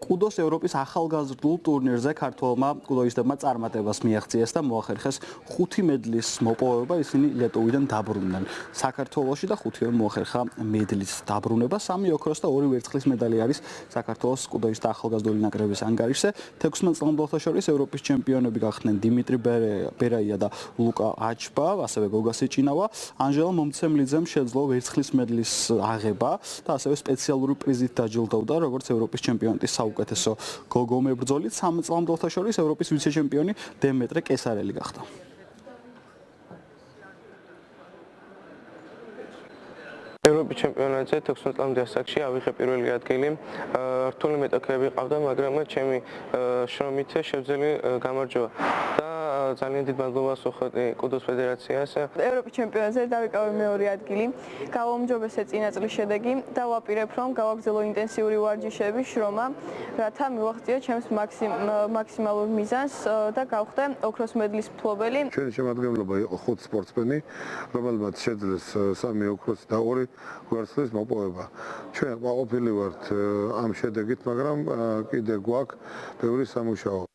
კუდოს ევროპის ახალგაზრდულ ტურნირზე ქართველმა კუდოისტებმა წარმატებას მიაღწიეს და მოახერხეს 5 მედლის მოპოვება, ისინი ლეტოვიდან დაბრუნდნენ. საქართველოში და 5-ივე მოახერხა მედლის დაბრუნება, 3 ოქროს და 2 ვერცხლის медаლი არის საქართველოს კუდოისტთა ახალგაზრდული ნაკრების ანგარიშზე. 16 წლამდელთა შორის ევროპის ჩემპიონები გახდნენ დიმიტრი ბერაია და ლუკა აჩბა, ასევე გოგა სიჭინავა. ანჟელა მომცემლიძემ შეძლო ვერცხლის მედლის აღება და ასევე სპეციალური პრიზით დაჯილდოვდა, როგორც ევროპის ჩემპიონატის საუკეთესო გოგო მებრძოლი. 3 წლამდელთა შორის ევროპის ვიცე-ჩემპიონი დემეტრე კესარელი გახდა. ევროპის ჩემპიონატზე 16 წლამდე ასაკში ავიღე პირველი ადგილი. რთული მეტოქეები ყავდა, მაგრამ ჩემი შრომით შევძელი გამარჯვება და ძალიან დიდ მადლობას ვუხდი კუდოს ფედერაციას. ევროპის ჩემპიონატზე დავიკავე მეორე ადგილი. გავაუმჯობესე წინა წლის შედეგი და ვაპირებ, რომ გავაგრძელო ინტენსიური ვარჯიშების შრომა, რათა მივაღწიო ჩემს მაქსიმალურ მიზანს და გავხდე ოქროს მედლის მფლობელი. ჩვენი შემადგენლობა იყო 5 სპორტსმენი, რომელმაც შეძლეს 3 ოქროს და 2 ვერცხლის მოპოვება. ჩვენ ყოფილი ვართ ამ შედეგით, მაგრამ კიდე გვაქვს ბევრი სამუშაო.